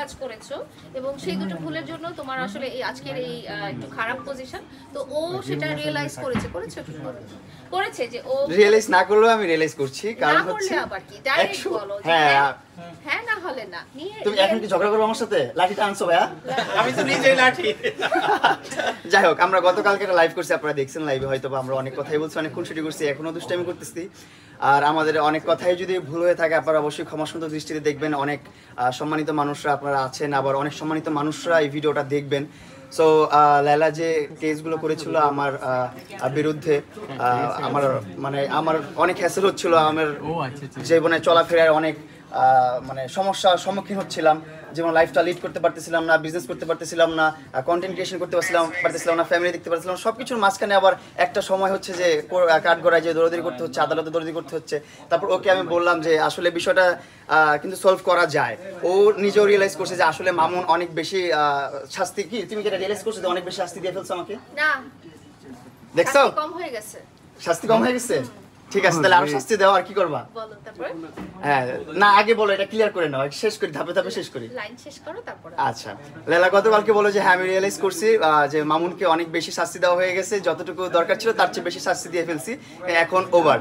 কাজ করেছো এবং সেই দুটো ভুলের জন্য তোমার আসলে এই আজকের এই একটু খারাপ পজিশন। তো ও সেটা রিয়েলাইজ করেছে যে ও রিয়েলাইজ না করলেও আমি রিয়েলাইজ করছি, কারণ না করলে হচ্ছে আবার কি ডাইরেক্ট বলো যে হ্যাঁ না হলে না। তুমি এখন কি ঝগড়া করবে আমার সাথে? লাঠিটা আনছো ভাইয়া? আমি তো নিজেই লাঠি। যাই হোক, আমরা গতকালকে একটা লাইভ করছি, আপনারা দেখছেন লাইভে হয়তো আমরা অনেক কথাই বলছি, অনেক খুনসুটি করছি, এখনো দুষ্টামি করতেছি। আর আমাদের অনেক কথাই যদি ভুল হয়ে থাকে আপনারা অবশ্যই ক্ষমাসুন্দর দৃষ্টিতে দেখবেন। অনেক সম্মানিত মানুষরা আপনারা আছেন, আবার অনেক সম্মানিত মানুষরা এই ভিডিওটা দেখবেন। সো লায়লা যে কেসগুলো করেছিল আমার বিরুদ্ধে, আমার অনেক হ্যাসেল হচ্ছিল, আমার জীবনে চলাফেরার অনেক সমস্যার সম্মুখীন হচ্ছিলাম। যেমন লাইফটা লিড করতে পারতেছিলাম না, বিজনেস করতে পারতেছিলাম না, কন্টেন্ট ক্রিয়েশন করতে পারতেছিলাম না, ফ্যামিলি দেখতে পারতেছিলাম, সব কিছুর মাঝখানে আবার একটা সময় হচ্ছে যে কাঠগড়ায় যে দৌড়াদৌড়ি করতে হচ্ছে, আদালতে দৌড়াদৌড়ি করতে হচ্ছে। তারপর ওকে আমি বললাম যে আসলে বিষয়টা কিন্তু সলভ করা যায়। ও নিজেও রিয়েলাইজ করছে যে আসলে মামুন অনেক বেশি শাস্তি, কি তুমি কি এটা রিয়েলাইজ করছো যে অনেক বেশি শাস্তি দিয়ে ফেলছো আমাকে? না, দেখছো কম হয়ে গেছে, শাস্তি কম হয়ে গেছে। ঠিক আছে, তাহলে আরো শাস্তি দাও, আর কি করবা? বলো তারপর। হ্যাঁ না, আগে বলো, এটা ক্লিয়ার করে নাও, শেষ করি, ধাপে ধাপে শেষ করি। লাইন শেষ করো তারপর। আচ্ছা, লায়লা গতকালকে বলো যে হ্যাঁ আমি রিয়েলাইজ করছি যে মামুনকে অনেক বেশি শাস্তি দেওয়া হয়ে গেছে, যতটুকু দরকার ছিল তার চেয়ে বেশি শাস্তি দিয়ে ফেলছি, এখন ওভার,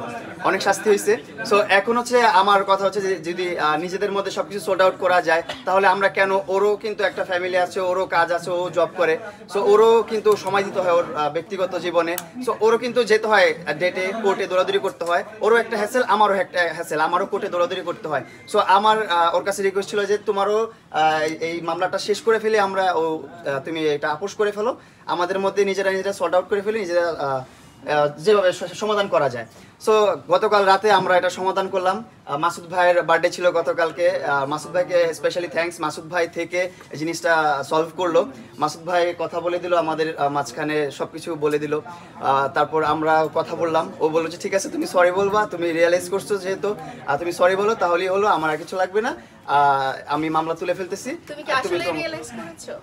অনেক শাস্তি হয়েছে। সো এখন হচ্ছে আমার কথা হচ্ছে যে যদি নিজেদের মধ্যে সবকিছু সর্ট আউট করা যায় তাহলে আমরা কেন, ওরও কিন্তু একটা ফ্যামিলি আছে, ওরও কাজ আছে, ও জব করে, সো ওরও কিন্তু সময় দিতে হয় ওর ব্যক্তিগত জীবনে, সো ওরও কিন্তু যেতে হয় ডেটে, কোর্টে দৌড়াদৌড়ি করতে হয়, ওরও একটা হ্যাসেল, আমারও একটা হ্যাসেল, আমারও কোর্টে দৌড়াদৌড়ি করতে হয়। সো আমার ওর কাছে রিকোয়েস্ট ছিল যে তোমারও এই মামলাটা শেষ করে ফেলে আমরা তুমি এটা আপোষ করে ফেলো, আমাদের মধ্যে নিজেরা সর্ট আউট করে ফেলি, নিজেরা যেভাবে সমাধান করা যায়। সো গতকাল রাতে আমরা এটা সমাধান করলাম। মাসুদ ভাইয়ের বার্থডে ছিল গতকালকে, মাসুদ ভাইকে স্পেশালি থ্যাঙ্কস, মাসুদ ভাই থেকে জিনিসটা সলভ করলো। মাসুদ ভাই কথা বলে দিল, আমাদের মাঝখানে সব কিছু বলে দিল। তারপর আমরা কথা বললাম, ও বললো যে ঠিক আছে তুমি সরি বলবা, তুমি রিয়েলাইজ করছো যেহেতু তুমি সরি বলো, তাহলেই হলো, আমার আর কিছু লাগবে না, আমি মামলা তুলে ফেলতেছি। তুমি কি আসলে রিয়েলাইজ করেছো?